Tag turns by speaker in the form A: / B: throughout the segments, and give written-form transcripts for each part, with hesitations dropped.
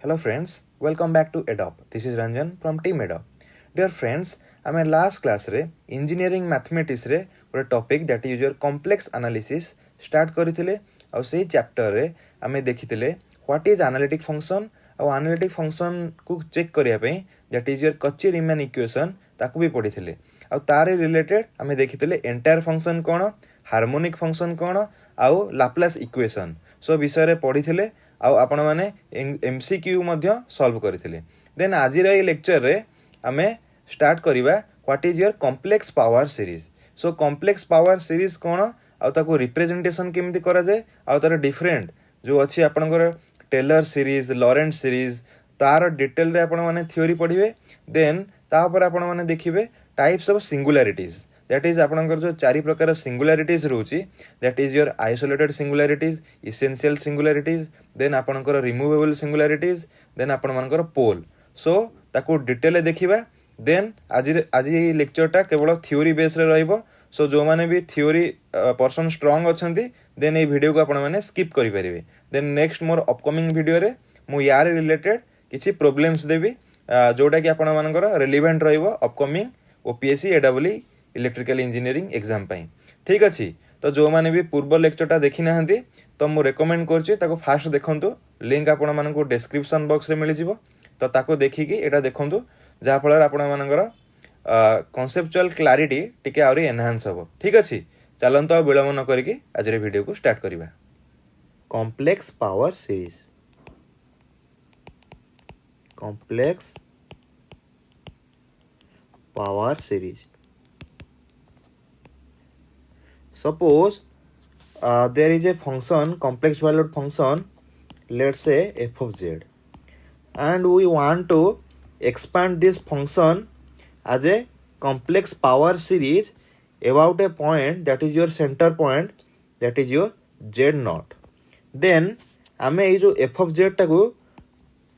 A: Hello friends, welcome back to EDOP. This is Ranjan from Team EDOP. Dear friends, आम last class रे engineering mathematics रे गोटे topic that is your complex analysis start करथिले और सेही chapter रे आमे देखिथिले व्हाट इज एनालिटिक फंक्शन और एनालिटिक फंक्शन को चेक करिया पई दैट इज योर कच्ची रीमैन इक्वेशन ताकू भी पढ़िथिले और तारे रिलेटेड आमे देखिथिले एंटायर फंक्शन कोन हार्मोनिक फंक्शन कोन आउ लाप्लास इक्वेशन सो विषय रे पढ़िथिले आउ आपण माने एमसीक्यू मध्ये सॉल्व करथिले देन आज रे लेक्चर रे आमे स्टार्ट करिबा what is your complex power series so complex power series कोन आउ ताको रिप्रेजेंटेशन केमती करा जाय आउ तार डिफरेंट जो अछि आपनकर टेलर सीरीज लॉरेंट सीरीज तार डिटेल रे आपण माने थ्योरी पढिबे देन ता पर आपण माने देखिबे types of singularities that is आपनकर जो चारि प्रकार सिंगुलैरिटीज रहउची that is your isolated singularities essential singularities then आपनकर रिमूवेबल सिंगुलैरिटीज देन आपण मानकर पोल सो ताको डिटेल देखिबा देन आज लेक्चरटा केवल थ्योरी बेस रे रहइबो सो जो माने भी थ्योरी पर्सन स्ट्रांग अछंती देन ए वीडियो को आपण माने स्किप करि परिबे then next more upcoming video रे मु यार रिलेटेड किछि प्रॉब्लम्स देबी जोटा कि आपण मानकर रिलेवेंट रहइबो upcoming OPSC AW electrical engineering exam पई ठीक अछि तो जो माने भी पूर्व लेक्चरटा देखि नाहंती तो मु रेकमेंड करछि ताको फास्ट देखंतु लिंक आपण माननको डिस्क्रिप्शन बॉक्स रे मिलि जिवो तो ताको देखिकी एटा देखंतु जहाँ फल आपण मानकर कॉन्सेप्चुअल क्लारिटी टिके आउरी एनहांस हो ठीक अच्छे चलत आ विलंब न करके आज वीडियो को स्टार्ट करवा complex power series complex power series suppose there is a function complex valued function let's say f of z and we want to expand this function as a complex power series about a point that is your center point that is your z naught then आमे ए जो f of z टाको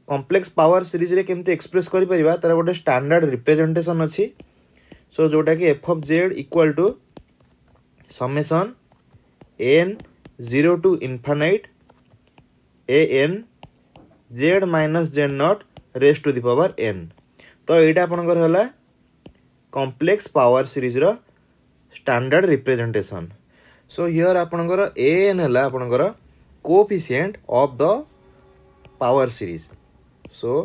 A: complex power series रे केमते express करि परिबा तार गोटे standard representation अछि सो जोटा कि f of z equal to summation n 0 to infinite a n z minus z naught raised to the power n तो एटा आपनकर होला कॉम्प्लेक्स पावर सीरीज रो स्टैंडर्ड रिप्रेजेंटेशन सो हियर आपनकर a n होला आपनकर coefficient of the power series so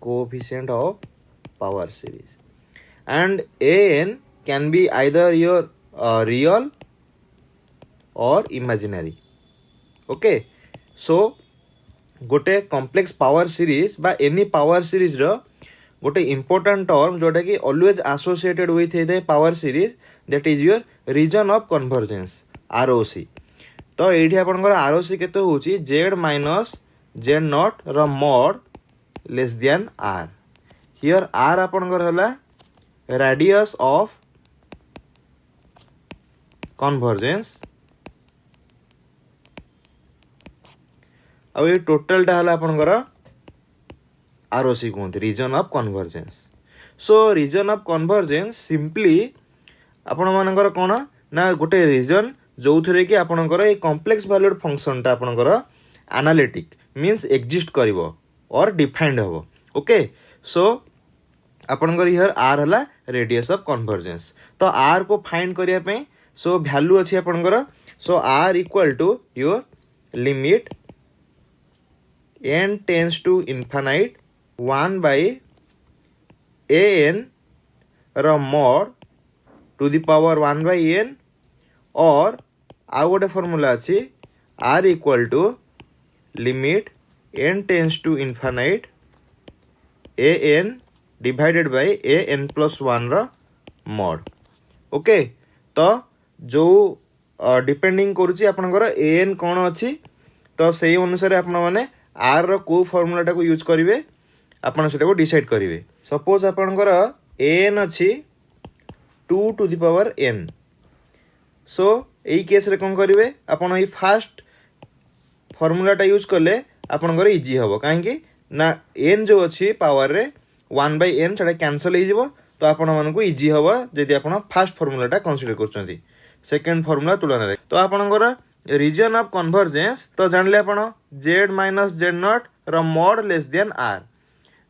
A: coefficient of power series and a n can be either your real or imaginary okay so गोटे complex power series बा any power series रो गोटे important term जोटा कि always associated with a power series that is your region of convergence ROC तो एठी आपनकर ROC केते होची z माइनस z नॉट रो mod less than r here r आपनकर होला रेडियस ऑफ कन्वर्जेंस अब ये टोटल टा हला आपनकर आरओसी कहते region of convergence so region of convergence simply आपण मानकर कोन ना गोटे रीजन जो थरे कि आपनकर ए कॉम्प्लेक्स वैल्यूड फंक्शन टा आपनकर एनालिटिक मींस एग्जिस्ट करिवो और डिफाइंड हो ओके सो आपनकर हियर r हला रेडियस ऑफ कन्वर्जेंस तो r को फाइंड करिया पे सो वैल्यू अछि आपनकर so r equal to your limit n tends to infinite 1 by a n रो mod to the power 1 by n और आ गोटे फॉर्मूला अछि r equal to limit n tends to infinite a n divided by a n plus 1 रो mod okay तो जो depending करूची आपनकर a n कोन अछि तो सेही अनुसार आपन माने r रो को फार्मूला टा को यूज करिवे आपण सेटा को डिसाइड करिवे सपोज आपनकर an अछि 2 to the power n so AE case रे कोन करिवे आपण ई फर्स्ट फार्मूला टा यूज करले आपनकर इजी हबो काहे कि ना n जो अछि पावर रे 1 by n सेटा कैंसिल हे जिवो तो आपण मानको इजी हबो जदि आपण फर्स्ट फार्मूला टा कंसीडर करचंती सेकंड फार्मूला तुलना रे तो आपनकर रीजन ऑफ कन्वर्जेंस तो जानले आपण z माइनस जेड नॉट रो मोड लेस देन r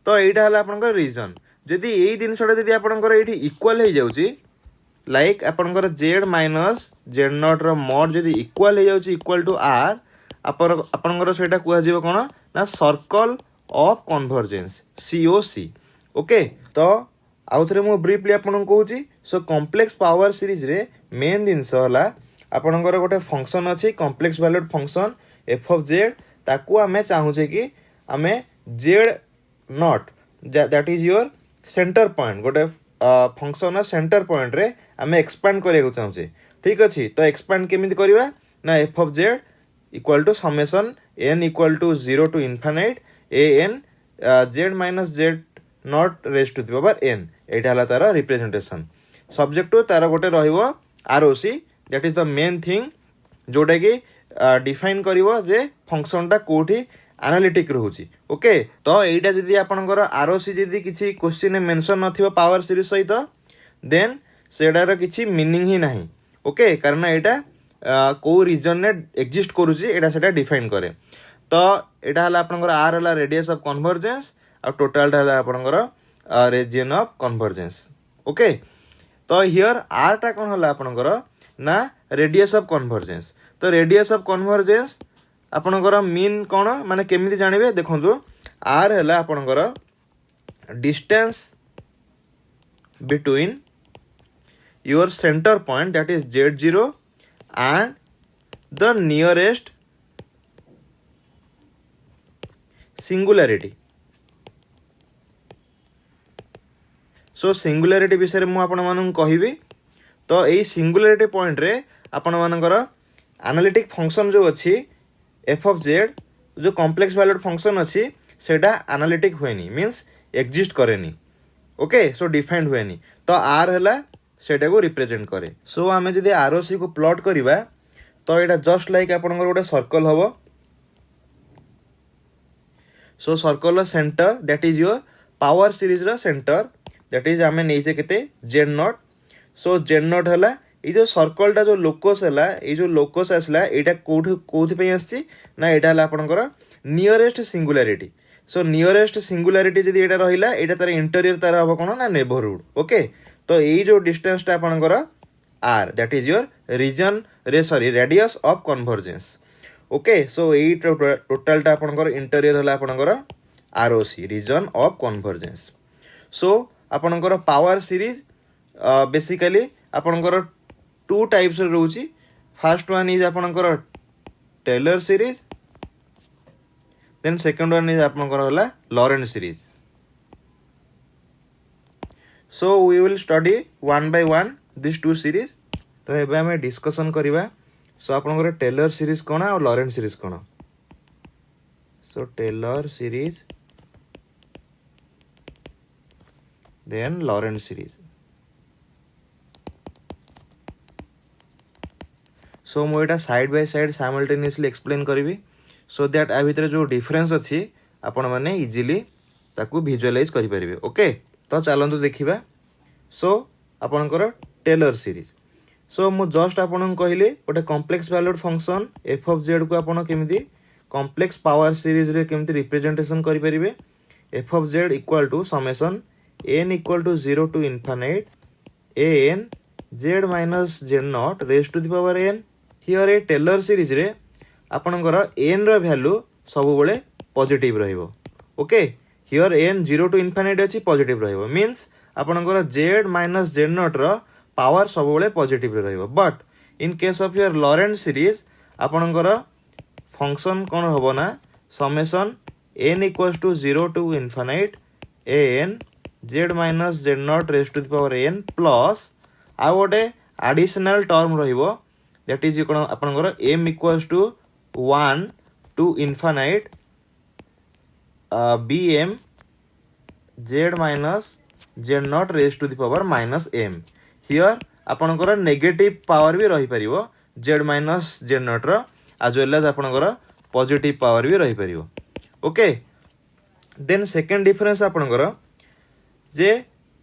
A: तो एटा हला आपनकर रीजन जदि एई जिनसटा जदि आपनकर एठी इक्वल हे जाउची लाइक आपनकर z माइनस जेड नॉट रो मोड जदि इक्वल हे जाउची इक्वल टू r आपनकर सेटा कुआ जीव कोन ना circle of convergence COC okay तो आउ थरे मो ब्रीफली आपन कहूची सो कॉम्प्लेक्स पावर सीरीज रे मेन जिनस हला आपनकर गोटे फंक्शन अच्छी complex valued function f of Z ताकू आमे चाहूचे कि आमे Z not that is your centre point गोटे फंक्शन सेंटर पॉइंट रे आमे एक्सपांड करिया चाहूचे ठीक अच्छी तो एक्सपांड केमिति करबा ना f of z equal to summation n equal to 0 to infinite an z minus z naught raise to the power n एटा हला तारा रिप्रेजेंटेशन सब्जेक्ट टू तारा गोटे रहिबो ROC that is the main thing जोटा कि डिफाइन करिवो जे function टा कोठी एनालिटिक रहउची ओके तो एटा जदी आपनकर ROC जदी किछि क्वेश्चन मेंशन नथिबो पावर सीरीज सहित देन सेडार किछि मीनिंग ही नाही ओके कारण एटा को रीजन ने एग्जिस्ट करूची एटा सेटा डिफाइन करे तो एटा हला आपनकर r हला रेडियस ऑफ कन्वर्जेंस और टोटल टा हला आपनकर रीजन ऑफ कन्वर्जेंस ओके तो हियर r टा कोन हला आपनकर ना रेडियस ऑफ कन्वर्जेंस तो रेडियस ऑफ कन्वर्जेंस आपनकर मीन कोन माने केमिति जानिबे देखंतु r हला आपनकर distance between your centre point that is z0 and the nearest singularity so singularity विषय मु आपण मानन कहिबी तो एई सिंगुलारिटी पॉइंट रे आपण मानकर एनालिटिक फंक्शन जो अछि f of z जो कॉम्प्लेक्स वैल्यूड फंक्शन अछि सेटा एनालिटिक होएनी मींस एग्जिस्ट करेनी ओके सो डिफाइंड होएनी तो r हला सेटा को रिप्रेजेंट करे सो आमे जदि ROC को प्लॉट करिबा तो एटा जस्ट लाइक आपनकर गोटे सर्कल हबो सो सर्कल रो centre that is your power series रो सेंटर दैट इज आमे नेइसे केते z0 सो z0 हला ए जो सर्कल टा जो लोकस हला ए जो लोकस आसला एटा कोथि पे आछि ना एटा हला आपनकर नियरेस्ट सिंगुलारिटी सो नियरेस्ट सिंगुलारिटी जदि एटा रहिला एटा तार इंटीरियर तार हबो कोन ना नेबरहुड ओके तो यही जो डिस्टेंस टा आपनकर r that is your region रे sorry radius of convergence okay so यही टोटल टा आपनकर इंटीरियर हला आपनकर ROC region of convergence so आपनकर पावर सीरीज बेसिकली आपनकर टू टाइप्स रहउची फर्स्ट वन इज आपनकर Taylor series then second one is आपनकर हला Laurent series so we will study one by one these two series तो एबे हमें discussion करिबा सो आपनकर टेलर सीरीज कोना और लॉरेंट सीरीज कोना so Taylor series then Laurent series so मो एटा side by side simultaneously explain करिवि सो दैट आ भितर जो डिफरेंस अछि आपण माने इजीली ताकू विजुअलाइज करि परिबे ओके तो चलतु देखा सो आपनकर टेलर सीरीज सो मु जस्ट आपन कहली गोटे complex valued function f of Z को आपन केमिति कॉम्प्लेक्स पावर सीरीज रे केमिति रिप्रेजेंटेशन करि परिबे f of z equal to summation n equal to 0 to infinite an z minus z naught raise to the power n here ए Taylor series रे आपनकर n रो वैल्यू सब बेले पॉजिटिव रहइबो okay here n 0 to infinite अछि positive रहइबो means आपनकर z माइनस जेड नॉट रो पावर सब बेले पॉजिटिव रहइबो but in case of your Laurent series आपनकर फंक्शन कोन होबो ना summation n equals to 0 to infinite an z minus z naught raise to the power n plus आ गोटे additional term रहइबो दैट इज कोन आपनकर m equals to 1 to infinite bm z minus z naught raise to the power minus m here आपनकर negative power भी रही परिबो z minus z naught रो as well as आपनकर पॉजिटिव पावर भी रही परिबो ओके देन सेकंड डिफरेंस आपनकर जे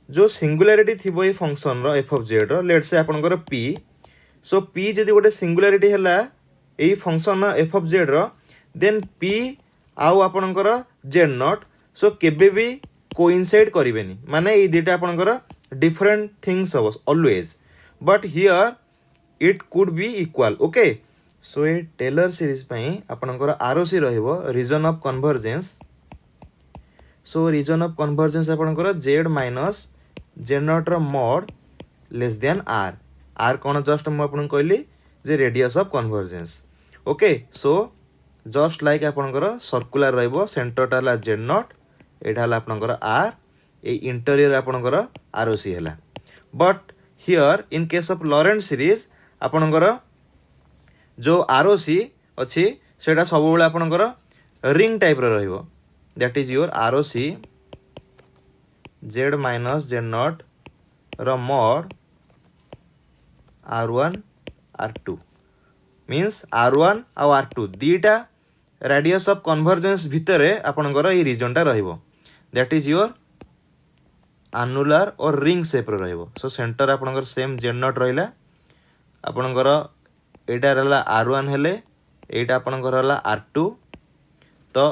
A: जो सिंगुलारिटी थिबो ए फंक्शन रो f of z रो लेट्स से आपनकर p सो p जदी गोटे सिंगुलारिटी हला यही फंक्शन एफ ऑफ जेड रो देन पी आउ आपणकर जेड नॉट सो केबे भी कोइंसाइड करिवेनी माने ये दुटा आपणकर डिफरेंट थिंग्स हम always but here it could be equal okay so ये टेलर सीरीज पई आपणकर आरओसी रहइबो region of convergence so region of convergence आपणकर जेड माइनस जेड नॉट रो mod less than R R कोन जस्ट म आपन कहली जे radius of convergence okay so just like आपणकर सर्कुलर रहइबो सेंटरटा हला जेड नॉट एटा हला आपणकर आर ए इंटीरियर आपणकर आरओसी हला but here in case of Laurent series आपणकर जो आरओसी अछि सेटा सब बेले आपणकर रिंग टाइप रो रहइबो that is your ROC z minus z naught रो mod R1 R2 means R1 और R2 दीटा रेडियस ऑफ कन्वर्जेंस भितर आपणकर ये रीजनटा रहइबो दैट इज योर एनुलर और रिंग शेप रहइबो सो सेंटर आपणकर सेम जेड नॉट रहिला आपणकर एटा रहला R1 हेले एटा आपणकर रहला R2 तो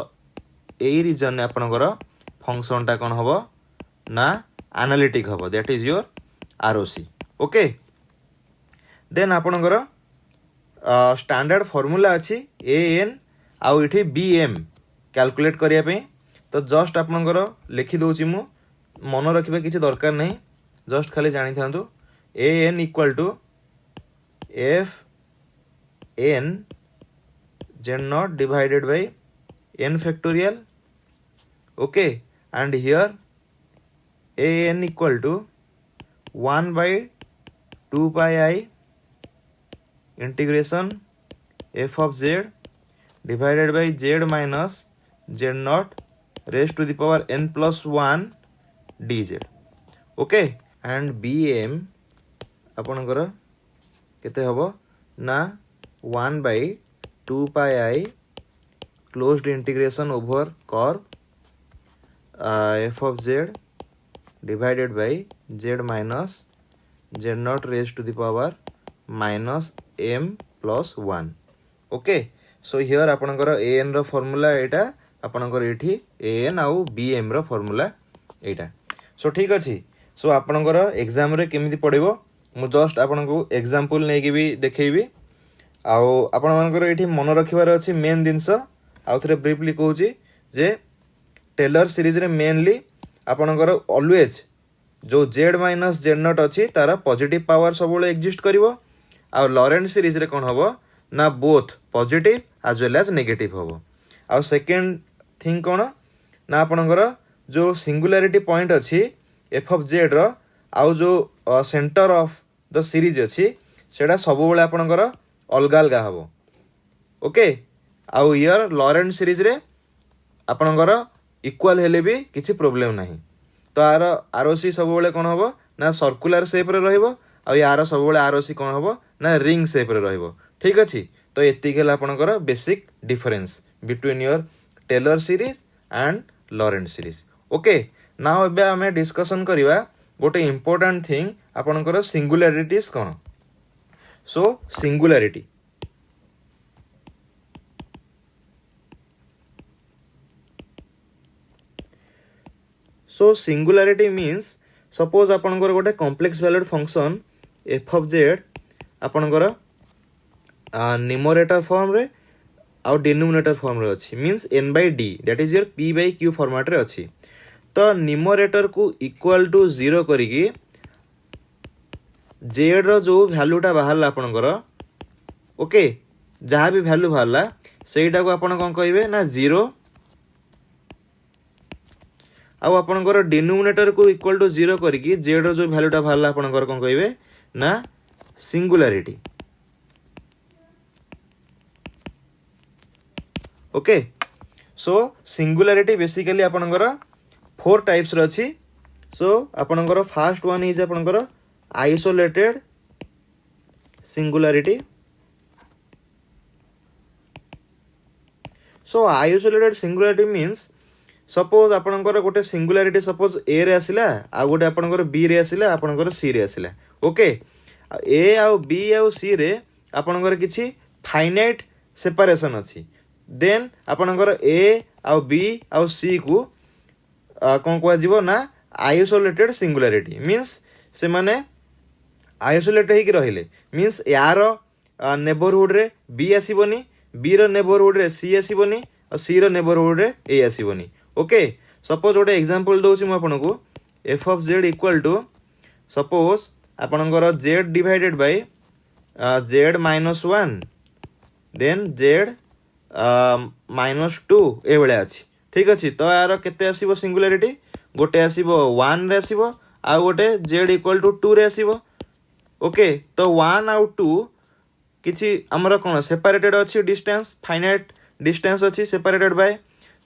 A: एई रीजन ने आपणकर फंक्शनटा कोन हबो ना एनालिटिक हबो that is your ROC okay then आपणकर स्टैंडर्ड फॉर्मूला अच्छी AN आउ इठी BM कैलकुलेट करिया पे तो जस्ट आपणकर लिखि दोची मु मन रखिबा किछि दरकार नहीं जस्ट खाली जानि थांतु AN equal to F N Z naught divided by N factorial okay and here AN equal to 1 by 2 pi I integration f of z divided by z minus z naught raised to the power n plus 1 dz okay and bm आपणकर केते हबो ना 1 by 2 pi I closed integration over curve f of z divided by z minus z naught raised to the power minus m plus 1 okay so here आपणकर an row formula एटा आपणकर एठी an आउ bm रो formula एटा सो ठीक अछि सो आपणकर exam रे केमिति पडिबो मु जस्ट आपनको एग्जांपल नै कि भी देखैबी आउ आपण मानकर एठी मन रखिबार अछि मेन दिनस आउ थरे ब्रीफली कहूची जे टेलर सीरीज रे मेनली आपणकर ऑलवेज जो z माइनस z नॉट अछि तारा पॉजिटिव पावर सब एग्जिस्ट करिवो आ लॉरेंट सीरीज रे कोन हबो ना both positive as well as negative हबो आ सेकंड थिंग कोन ना आपणकर जो सिंगुलैरिटी पॉइंट अछि f ऑफ z रो आ जो सेंटर ऑफ द सीरीज अछि सेडा सब बेले आपणकर अलगा अलगा हबो ओके आ हियर लॉरेंट सीरीज रे आपणकर इक्वल हेले भी किछि प्रॉब्लम नाही तो आर आरओसी सब बेले कोन हबो ना सर्कुलर शेप रे रहइबो आ यार सब बेले आरओसी कोन हबो ना रिंग शेप रे रहइबो ठीक अछि तो एति गेला आपणकर basic difference between your Taylor series and Laurent series okay now एबे हमें डिस्कशन करिवा गोटे इंपोर्टेंट थिंग आपणकर सिंगुलैरिटीज कोन so singularity so singularity means suppose आपणकर गोटे complex valued function f of z आपणकर न्यूमरेटर फॉर्म रे आ डिनोमिनेटर फॉर्म रे अछि means n by d that is your p by q format रे अछि तो न्यूमरेटर को इक्वल टू 0 करिकी z रो जो वैल्यूटा बाहरला आपणकर ओके जहाँ भी वैल्यू बाहरला सेटा को आपण कोन कहबे ना 0 आ आपणकर डिनोमिनेटर को इक्वल टू 0 करिकी z रो जो वैल्यूटा बाहरला आपणकर कोन कहबे ना singularity okay so singularity basically आपणकर 4 टाइप्स रो अछि सो आपणकर फर्स्ट वन इज आपणकर आइसोलेटेड सिंगुलैरिटी सो आइसोलेटेड सिंगुलैरिटी मींस सपोज आपणकर गोटे सिंगुलैरिटी सपोज ए रे आसिला आ गोटे आपणकर बी रे आसिला आपणकर सी रे आसिला ओके ए आ बी आ सी रे आपणकर किछि फाइनाइट सेपरेशन अच्छी देन आपणकर ए आउ बी आउ सी को कौन कह ना आइसोलेटेड सिंगुलारिटी मीन्स से माने आइसोलेट होइक रहिले मीन्स यार नेबरहुड रे बी आसीबनी बी रो नेबरहुड रे सी आसीबनी और सी रो नेबरहुड रे ए आसीबनी ओके सपोज गोटे एग्जांपल दउछि म आपनको f of z equal to suppose आपणकर z divided by z minus 1 then z -2 ए भले अछि ठीक अछि तो यार केते आसीबो सिंगुलारिटी गोटे आसीबो 1 रे आसीबो आ गोटे जेड इक्वल टू 2 रे आसीबो ओके तो 1 आउ 2 किछि हमर कोन सेपरेटेड अछि डिस्टेंस फाइनाइट डिस्टेंस अछि सेपरेटेड बाय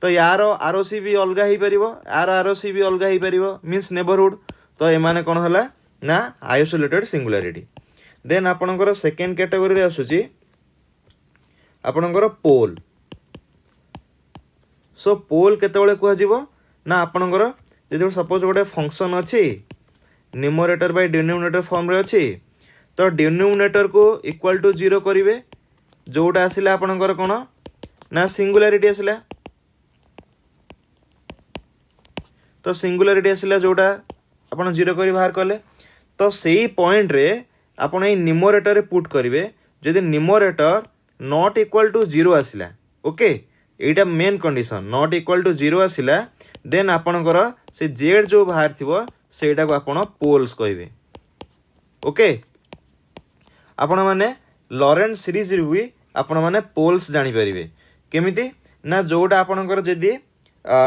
A: तो यार आरओसी भी अलगा ही परिबो यार आरओसी भी अलगा ही परिबो मींस नेबरहुड तो ए माने कोन हला ना आइसोलेटेड सिंगुलारिटी देन आपणकर सेकंड कैटेगरी रे आसुची आपणकर पोल सो पोल केतेबेले कुहा जीवो ना आपणकर जदि सपोज गोटे फंक्शन अछि न्यूमरेटर बाय डिनोमिनेटर फॉर्म रे अछि तो डिनोमिनेटर को इक्वल टू 0 करिवे जोटा आसिला आपणकर कोन ना सिंगुलारिटी आसिला तो सिंगुलारिटी आसिला जोटा आपण 0 करी बाहर कले तो सेही पॉइंट रे आपण ए न्यूमरेटर रे पुट करिवे जदि न्यूमरेटर नॉट इक्वल टू 0 आसिला ओके एटा main condition not equal to 0 आसिला देन आपणकर से जेड जो बाहर थिबो सेटा को आपण पोल्स कहिवे ओके आपण माने लॉरेंट सीरीज रे भी आपण माने पोल्स जानि परिबे केमिति ना जोटा आपणकर जदि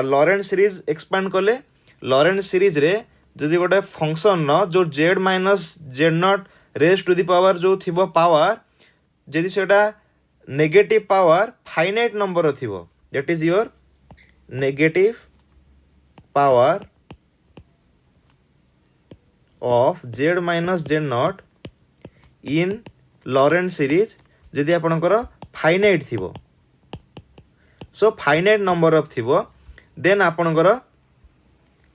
A: लॉरेंट सीरीज एक्सपांड कले लॉरेंट सीरीज रे जदि गोटे फंक्शन न जो z minus z naught raise to the power जो थिबो पावर जदि सेटा नेगेटिव पावर फाइनाइट नंबर थिबो that is your negative power of z minus z naught in Laurent series जदि आपणकर फाइनाइट थिबो सो फाइनाइट नंबर ऑफ थिबो then आपणकर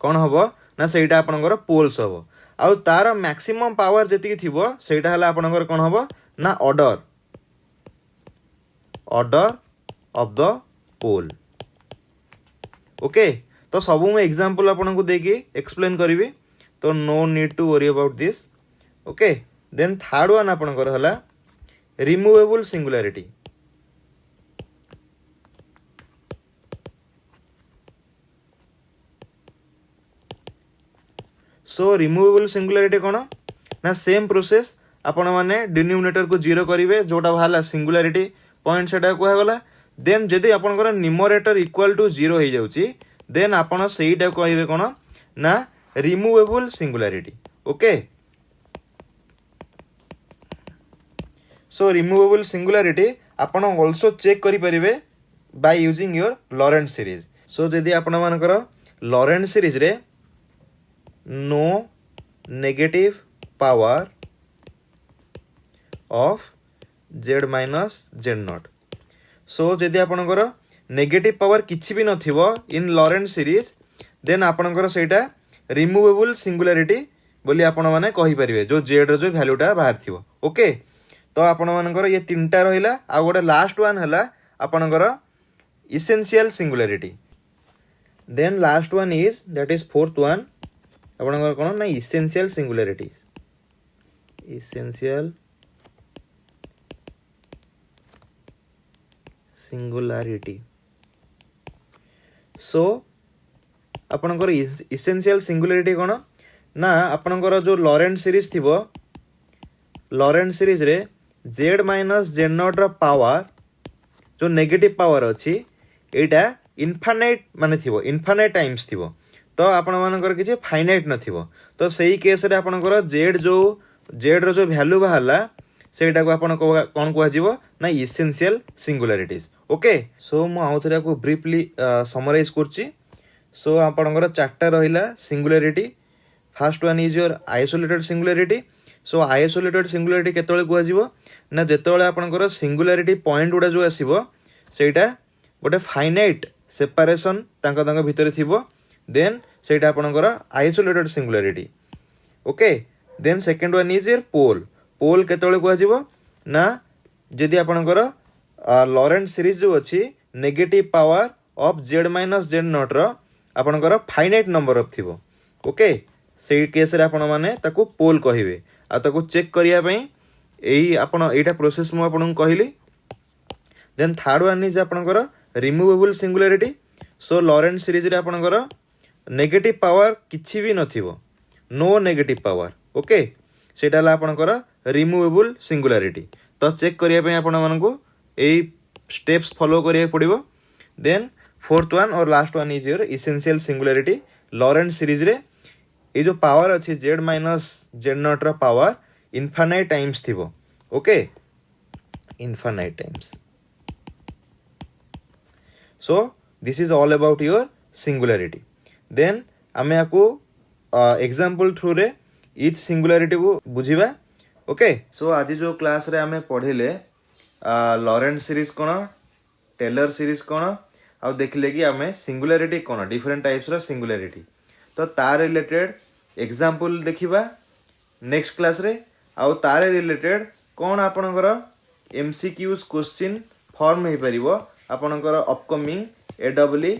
A: कोन हबो ना सेटा आपणकर पोल्स हबो आउ तार मैक्सिमम पावर जति थिबो सेटा हला आपणकर कोन हबो ना order of the pole okay तो सब मैं एग्जांपल आपनको देकी एक्सप्लेन करिवि तो no need to worry about this okay then third one आपणकर हला removable singularity so removable singularity कोन ना सेम प्रोसेस आपण माने डिनोमिनेटर को 0 करिवे जोटा भाला सिंगुलारिटी पॉइंट सेटा को गला देन जदि आपनकर न्यूमरेटर इक्वल टू 0 हो जाउची देन आपण सेईटा कहबे कोन ना removable singularity okay so removable singularity आपण आल्सो चेक करि परिबे by using your Laurent series so जदि आपण मानकर लॉरेंट सीरीज रे no negative power of z minus z naught so जदि आपणकर नेगेटिव पावर किछि भी नथिबो इन लॉरेंट सीरीज देन आपणकर सेटा रिमूवेबल सिंगुलारिटी बोली आपण माने कहि परिबे जो जेड रो जो वैल्यूटा बाहर थिबो ओके तो आपण मानकर ये तीनटा रहिला आ गोटे लास्ट वन हला आपणकर essential singularity then last one is that is fourth one आपणकर कोन ना essential singularity essential singularity so आपणकर इसेंशियल सिंगुलारिटी कोन ना आपणकर जो लॉरेंट सीरीज थिबो लॉरेंट सीरीज रे जेड माइनस जेड नॉट रो पावर जो नेगेटिव पावर अछि एटा इनफाइनाइट माने थिबो इनफाइनाइट टाइम्स थिबो तो आपण मानकर किछि फाइनाइट नथिबो तो सही केस रे आपणकर जेड रो जो वैल्यू बाहला सेटा को आपण कोन कहै जिवो ना इसेंशियल सिंगुलारिटीज ओके सो मु आउथरा को ब्रीफली समराइज करछि सो आपणकर चारटा रहिला singularity first one is your isolated singularity so isolated singularity केतळे कहै जिवो ना जेतळे आपणकर सिंगुलारिटी पॉइंट उडा जो आसीबो सेटा गोटे फाइनाइट सेपरेशन तांका भितर थिबो देन सेटा आपणकर isolated singularity okay then second one is your pole pole केतळे कहै जिवो ना जदि आपणकर लॉरेंट सीरीज जो अच्छी negative power of z minus z naught रो आपनकर फाइनाइट नंबर ऑफ थिबो ओके से केस रे आपण माने ताकू पोल कहिवे आ ताकू चेक करिया पई एई आपण एटा प्रोसेस मु आपण कहली देन थर्ड वन इज आपनकर रिमूवेबल सिंगुलरिटी सो लॉरेंट सीरीज रे आपनकर नेगेटिव पावर किछि भी नथिबो नो नेगेटिव पावर ओके सेटा ला आपनकर रिमूवेबल सिंगुलरिटी तो चेक करिया पई आपण मानकू एई स्टेप्स फॉलो करिया पड़िबो देन फोर्थ वन और last one is your essential singularity Laurent series रे ये जो पावर अच्छी जेड माइनस जेड नॉट रो पावर इनफाइनाइट टाइम्स थिबो okay infinite times so this is all about your singularity then आमे आकु एग्जांपल थ्रू रे इच सिंगुलरिटी को बुझिबा ओके सो आज जो क्लास रे आमे पढ़िले लॉरेंट सीरीज कोन टेलर सीरीज कोन आ देखले कि आमे सिंगुलरिटी कोन डिफरेंट टाइप्स रो सिंगुलरिटी तो तार रिलेटेड एग्जांपल देखिबा नेक्स्ट क्लास रे आ तार रिलेटेड कोन आपनकर एमसीक्यूज क्वेश्चन फॉर्म हे परिबो आपनकर अपकमिंग एडब्ल्यू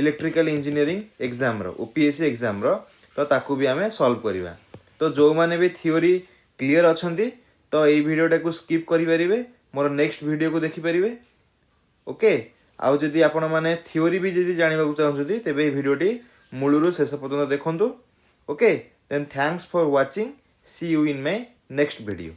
A: इलेक्ट्रिकल इंजीनियरिंग एग्जाम रो ओपीएससी एग्जाम रो तो ताकू भी आमे सॉल्व करिवा तो जो माने भी थ्योरी क्लियर अछंती तो एई वीडियोटा को स्किप करि परिबे मोर नेक्स्ट वीडियो को देखि परिबे ओके आउ जदि आपण माने थ्योरी भी जदि जानिबा को चाहछथि तेबे एई वीडियोटी मूलरू शेष पर्यंत देखंतु okay then thanks for watching see you in my next video.